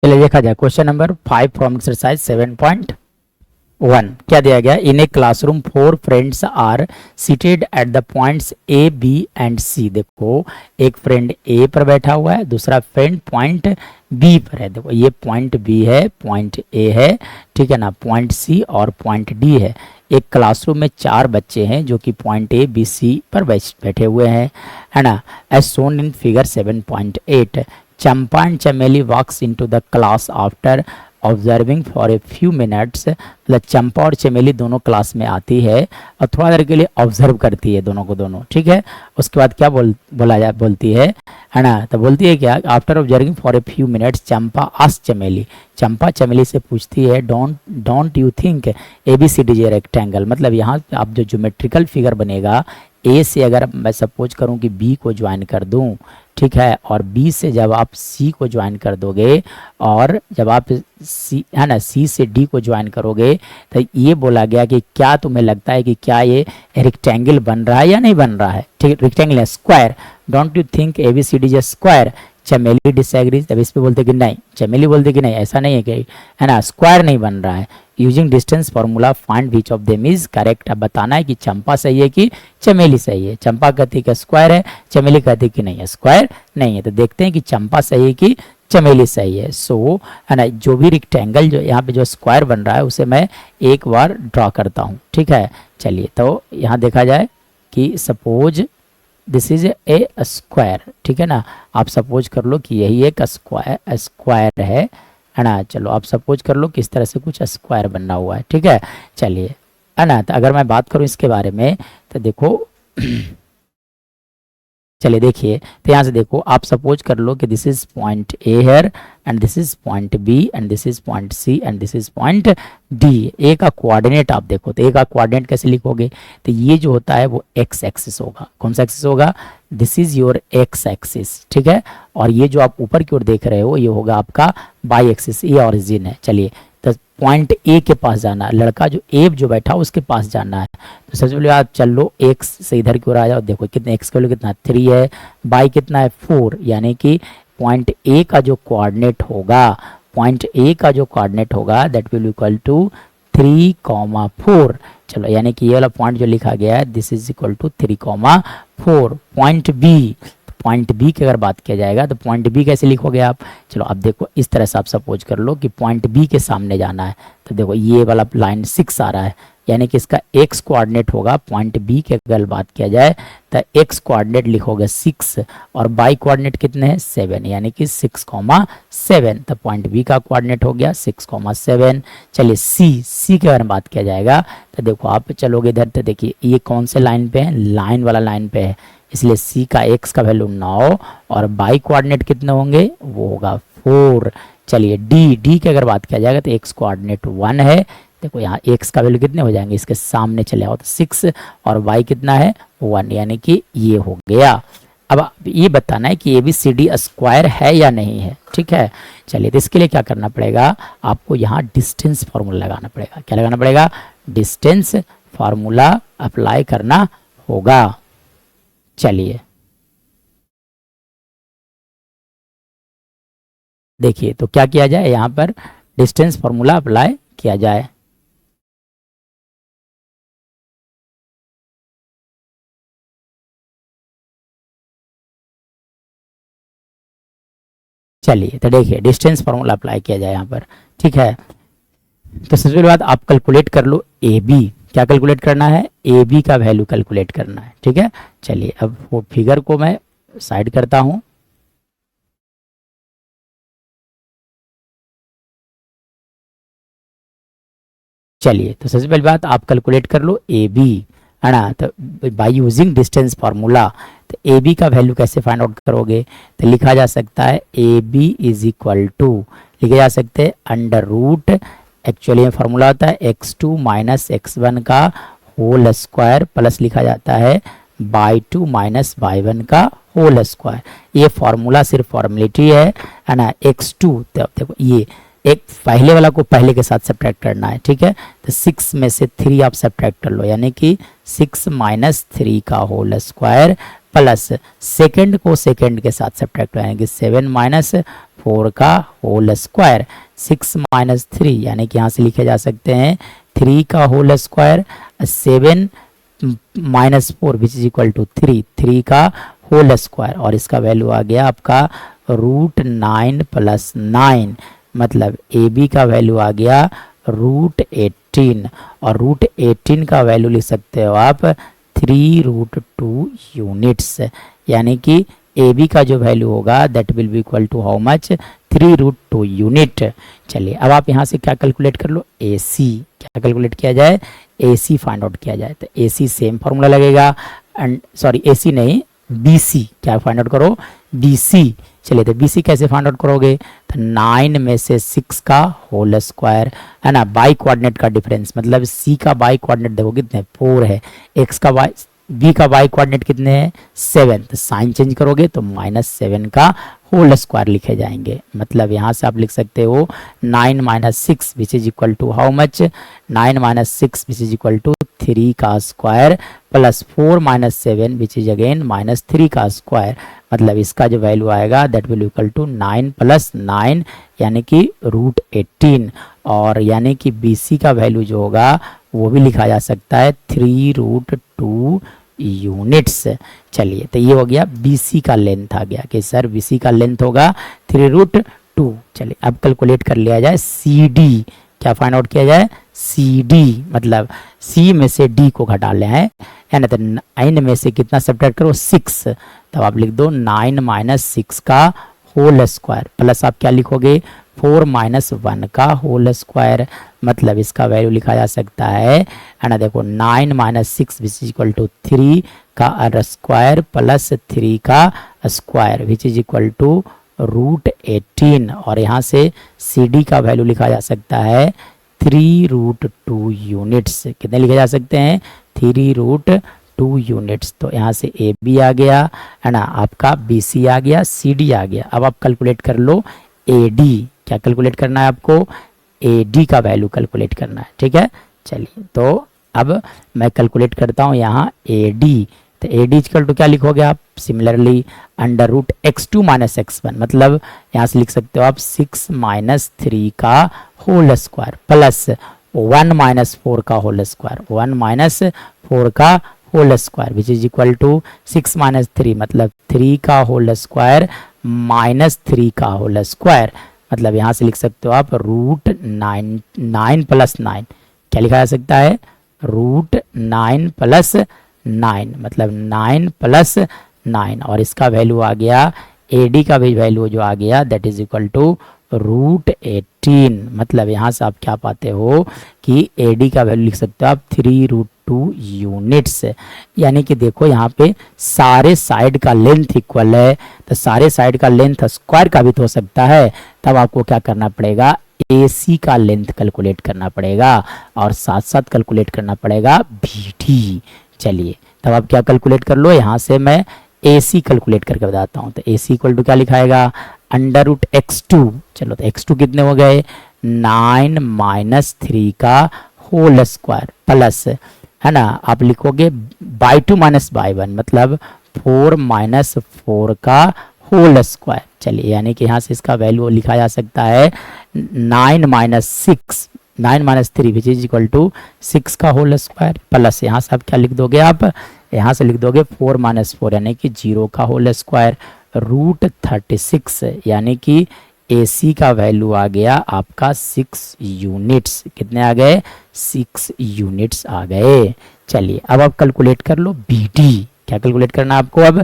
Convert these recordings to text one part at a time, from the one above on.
चलिए देखा जाए क्वेश्चन नंबर 5 फ्रॉम एक्सरसाइज 7.1। क्या दिया गया, in a classroom 4 friends are seated at the points A B and C. देखो एक फ्रेंड ए पर बैठा हुआ है, दूसरा फ्रेंड पॉइंट बी पर है। देखो ये पॉइंट बी है, पॉइंट ए है, ठीक है ना, पॉइंट सी और पॉइंट डी है। एक क्लासरूम में 4 बच्चे हैं जो कि पॉइंट ए बी सी पर बैठे हुए हैं, है ना, as shown in figure 7.8। Champa and Chameli walks into the class after observing for a few minutes. मतलब चंपा और चमेली दोनों क्लास में आती है और थोड़ा देर के लिए ऑब्जर्व करती है दोनों को दोनों, ठीक है। उसके बाद क्या बोलती है ना, तो बोलती है क्या, after observing for a few minutes Champa ask Chameli. Champa Chameli से पूछती है don't you think A B C D J rectangle. मतलब यहाँ आप जो ज्योमेट्रिकल फिगर बनेगा, ए से अगर मैं सपोज करूँ कि बी को ज्वाइन कर दूँ, ठीक है, और बी से जब आप सी को ज्वाइन कर दोगे और जब आप सी, है ना, सी से डी को ज्वाइन करोगे, तो ये बोला गया कि क्या तुम्हें लगता है कि क्या ये रेक्टेंगल बन रहा है या नहीं बन रहा है। ठीक, रेक्टेंगल है, square. Don't you think A B C D J square. Chameli disagrees, तब इस पे बोलते कि नहीं, चमेली बोलते कि नहीं, ऐसा नहीं है कि, है ना, स्क्वायर नहीं बन रहा है। Using distance formula find which of them is correct. अब बताना है कि चंपा सही है कि चमेली सही है। चंपा कहती है कि स्क्वायर है, चमेली कहती है कि नहीं है, स्क्वायर नहीं है। तो देखते हैं कि चंपा सही है कि चमेली सही है। सो है ना, जो भी रेक्टेंगल जो यहाँ पे जो स्क्वायर बन रहा है उसे मैं एक बार ड्रॉ करता हूँ, ठीक है। चलिए तो यहाँ देखा जाए कि suppose this is a square, ठीक है ना। आप सपोज कर लो कि यही एक स्क्वायर है ना। चलो आप सपोज कर लो कि इस तरह से कुछ स्क्वायर बनना हुआ है, ठीक है। चलिए, है ना, तो अगर मैं बात करूं इसके बारे में तो देखो चलिए देखिए, तो यहाँ से देखो आप सपोज कर लो कि this is point A here and this is point B and this is point C and this is point D. A का कोऑर्डिनेट आप देखो, तो ए का कोऑर्डिनेट कैसे लिखोगे, तो ये जो होता है वो एक्स एक्सिस होगा। कौन सा एक्सिस होगा, this is your x axis, ठीक है। और ये जो आप ऊपर की ओर देख रहे हो ये होगा आपका वाई एक्सिस, ये ऑरिजिन है। चलिए तो पॉइंट ए के पास जाना है, लड़का जो ए जो बैठा उसके पास जाना है। तो सबसे पहले आप चल लो एक्स से इधर की ओर आ जाओ। देखो कितने एक्स का वैल्यू कितना 3 है, बाई कितना है 4, यानी कि पॉइंट ए का जो कोऑर्डिनेट होगा, पॉइंट ए का जो कोऑर्डिनेट होगा दैट विल इक्वल टू 3,4। चलो यानी कि ये वाला पॉइंट जो लिखा गया है this is equal to 3,4। Point B की अगर बात किया जाएगा तो पॉइंट बी कैसे लिखोगे आप, चलो अब देखो इस तरह से आप सपोज कर लो कि पॉइंट बी के सामने जाना है। तो देखो ये वाला लाइन 6 आ रहा है, यानी कि इसका एक्स कोऑर्डिनेट होगा पॉइंट बी की अगर बात किया जाए तो एक्स कोऑर्डिनेट लिखोगे 6 और बाई कोऑर्डिनेट कितने हैं 7, यानी कि 6,7। तो पॉइंट बी का कोऑर्डिनेट हो गया 6,7। चलिए सी की अगर बात किया जाएगा तो देखो आप चलोगे इधर, तो देखिए ये कौन से लाइन पे है, लाइन वाला लाइन पे है, इसलिए सी का एक्स का वैल्यू 9 और बाई कोऑर्डिनेट कितने होंगे, वो होगा 4। चलिए डी की अगर बात किया जाएगा तो एक्स कोऑर्डिनेट 1 है। देखो यहाँ एक्स का वैल्यू कितने हो जाएंगे, इसके सामने चले आओ तो 6 और वाई कितना है 1, यानी कि ये हो गया। अब ये बताना है कि A B C D square है या नहीं है, ठीक है। चलिए तो इसके लिए क्या करना पड़ेगा, आपको यहाँ डिस्टेंस फार्मूला लगाना पड़ेगा। क्या लगाना पड़ेगा, डिस्टेंस फार्मूला अप्लाई करना होगा। चलिए देखिए तो क्या किया जाए, यहाँ पर डिस्टेंस फार्मूला अप्लाई किया जाए। चलिए तो देखिए डिस्टेंस फार्मूला अप्लाई किया जाए यहाँ पर, ठीक है। तो सबसे पहले बात आप कैलकुलेट कर लो ए बी। क्या कैलकुलेट करना है, ए बी का वैल्यू कैलकुलेट करना है, ठीक है। चलिए अब वो फिगर को मैं साइड करता हूँ। चलिए तो सबसे पहली बात आप कैलकुलेट कर लो ए बी, है ना। तो बाय यूजिंग डिस्टेंस फार्मूला, तो ए बी का वैल्यू कैसे फाइंड आउट करोगे, तो लिखा जा सकता है A B is equal to, लिखे जा सकते हैं अंडर रूट, एक्चुअली में फार्मूला होता है x2 माइनस x1 का होल स्क्वायर प्लस लिखा जाता है बाई 2 माइनस y1 का होल स्क्वायर। ये फार्मूला सिर्फ फॉर्मेलिटी है ना। x2 तो देखो ये एक पहले वाला को पहले के साथ सब्ट्रैक्ट करना है, ठीक है। तो 6 में से 3 आप सब्ट्रैक्ट कर लो, यानी कि 6 माइनस 3 का होल स्क्वायर प्लस सेकंड को सेकंड के साथ सब्ट्रैक्ट यानी कि 7 माइनस 4 का होल स्क्वायर, 6 माइनस 3 यानी कि यहाँ से लिखे जा सकते हैं 3 का whole square, 7 minus 4 which is equal to 3, 3 का होल स्क्वायर, और इसका वैल्यू आ गया आपका रूट 9 प्लस 9, मतलब ए बी का वैल्यू आ गया रूट 18, और रूट 18 का वैल्यू लिख सकते हो आप 3 रूट 2 यूनिट्स, यानी कि ए बी का जो वैल्यू होगा that will be equal to how much 3 root 2 unit. चलिए अब आप यहाँ से क्या कैलकुलेट कर लो, ए सी क्या कैलकुलेट किया जाए, ए सी फाइंड आउट किया जाए। तो ए सी सेम फॉर्मूला लगेगा, एंड सॉरी ए सी नहीं बी सी, क्या फाइंड आउट करो बी सी। चलिए तो बी सी कैसे फाइंड आउट करोगे, तो 9 में से 6 का होल स्क्वायर है ना, बाई कोऑर्डिनेट का डिफरेंस, मतलब सी का बाई कोऑर्डिनेट देखो कितने 4 है, एक्स का बाई बी का बाई कोऑर्डिनेट कितने हैं 7, तो साइन चेंज करोगे तो -7 का होल स्क्वायर लिखे जाएंगे। मतलब यहाँ से आप लिख सकते हो 9 minus 6 which is equal to how much, 9 minus 6 which is equal to 3 का square plus 4 minus 7 which is again -3 का स्क्वायर, मतलब इसका जो वैल्यू आएगा that will equal to 9 plus 9 यानी कि रूट 18, और यानी कि बी सी का वैल्यू जो होगा वो भी लिखा जा सकता है 3 रूट 2 यूनिट्स। चलिए तो ये हो गया BC का लेंथ आ गया कि सर BC का लेंथ होगा 3 रूट 2। चलिए अब कैलकुलेट कर लिया जाए CD, क्या फाइंड आउट किया जाए CD, मतलब C में से D को घटा ले हैं, है ना, तो 9 में से कितना सब्ट्रैक्ट करो 6, तब आप लिख दो 9 माइनस 6 का होल स्क्वायर, प्लस आप क्या लिखोगे 4 माइनस 1 का होल स्क्वायर, मतलब इसका वैल्यू लिखा जा सकता है ना, देखो 9 minus 6 which is equal to 3 का स्क्वायर प्लस 3 का square which is equal to root 18, और यहाँ से CD का वैल्यू लिखा जा सकता है 3 रूट 2 यूनिट्स। कितने लिखे जा सकते हैं 3 रूट 2 यूनिट्स। तो यहाँ से AB आ गया है ना, आपका BC आ गया, CD आ गया। अब आप कैलकुलेट कर लो AD, क्या कैलकुलेट करना है आपको AD का वैल्यू कैलकुलेट करना है, ठीक है। चलिए तो अब मैं कैलकुलेट करता हूँ यहाँ AD, तो AD इक्वल टू क्या लिखोगे आप, similarly under root x2 minus x1, मतलब यहाँ से लिख सकते हो आप 6 माइनस 3 का होल स्क्वायर प्लस 1 माइनस 4 का होल स्क्वायर, 1 माइनस 4 का whole square which is equal to 6 minus 3, मतलब 3 का होल स्क्वायर माइनस 3 का होल स्क्वायर, मतलब यहाँ से लिख सकते हो आप रूट 9 प्लस 9, क्या लिखा जा सकता है रूट 9 प्लस 9, मतलब 9 प्लस 9, और इसका वैल्यू आ गया AD का भी वैल्यू जो आ गया that is equal to root 18, मतलब यहाँ से आप क्या पाते हो कि AD का वैल्यू लिख सकते हो आप 3 रूट 2 यूनिट्स, यानी कि देखो यहाँ पे सारे साइड का लेंथ इक्वल है, तो सारे साइड का लेंथ स्क्वायर का भी तो हो सकता है, तब आपको क्या करना पड़ेगा AC का लेंथ कैलकुलेट करना पड़ेगा, और साथ साथ कैलकुलेट करना पड़ेगा BD। चलिए तब आप क्या कैलकुलेट कर लो, यहाँ से मैं AC कैलकुलेट करके बताता हूँ। तो AC इक्वल टू क्या लिखाएगा अंडर रूट x2, चलो तो x2 कितने हो गए 9 माइनस 3 का होल स्क्वायर प्लस, है ना, आप लिखोगे बाई 2 माइनस बाई 1, मतलब 4 माइनस 4 का होल स्क्वायर। चलिए यानी कि यहाँ से इसका वैल्यू लिखा जा सकता है 9 minus 6, 9 minus 3 which is equal to 6 का होल स्क्वायर प्लस, यहाँ से आप क्या लिख दोगे, आप यहाँ से लिख दोगे 4 माइनस 4 यानी कि 0 का होल स्क्वायर रूट 36, यानी कि AC का वैल्यू आ गया आपका 6 यूनिट्स, कितने आ गए 6 यूनिट्स आ गए। चलिए अब आप कैलकुलेट कर लो BD, क्या कैलकुलेट करना है आपको, अब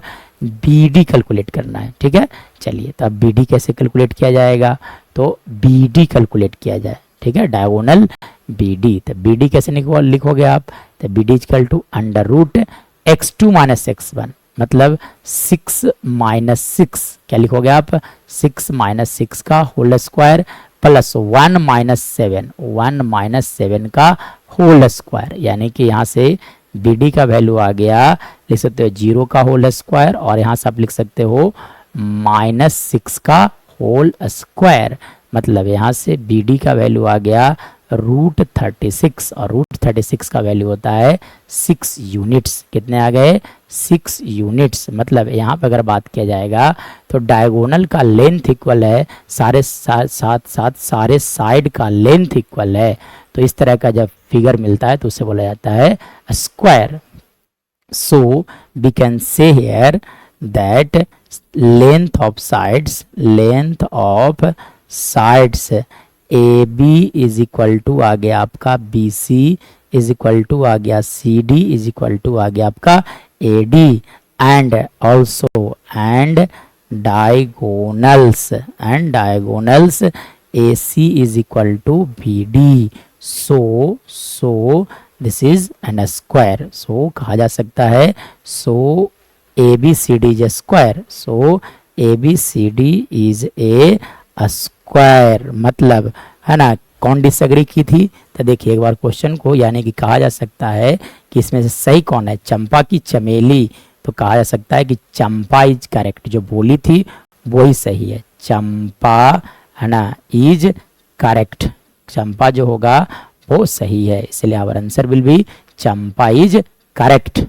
BD कैलकुलेट करना है, ठीक है। चलिए तो अब BD कैसे कैलकुलेट किया जाएगा, तो BD कैलकुलेट किया जाए, ठीक है, डायगोनल BD। तो BD कैसे लिखोगे आप, तो BD equal to under root x2 minus x1, मतलब 6 माइनस 6, क्या लिखोगे आप 6 माइनस 6 का whole square plus 1 minus 7, 1 minus 7 का होल स्क्वायर, यानी कि यहाँ से BD का वैल्यू आ गया, लिख सकते हो 0 का होल स्क्वायर, और यहाँ से आप लिख सकते हो -6 का होल स्क्वायर, मतलब यहाँ से BD का वैल्यू आ गया √36 और √36 का वैल्यू होता है 6 यूनिट्स। कितने आ गए? 6 यूनिट्स। मतलब यहाँ पे अगर बात किया जाएगा तो डायगोनल का लेंथ इक्वल है सारे साथ सारे साइड का लेंथ इक्वल है। तो इस तरह का जब फिगर मिलता है तो उसे बोला जाता है square. So we can say here that length of sides AB is equal to आ गया आपका BC is equal to आ गया CD is equal to आ गया आपका AD and diagonals AC is equal to BD. So this is an square. So कहा जा सकता है so ABCD is a square. So ABCD is a square. मतलब है ना, कौन डिसएग्री की थी? तो देखिए एक बार क्वेश्चन को, यानी कि कहा जा सकता है कि इसमें से सही कौन है, चंपा की चमेली? तो कहा जा सकता है कि चंपा इज करेक्ट, जो बोली थी वही सही है। चंपा है ना इज करेक्ट, चंपा जो होगा वो सही है, इसलिए आवर आंसर विल बी चंपा इज करेक्ट।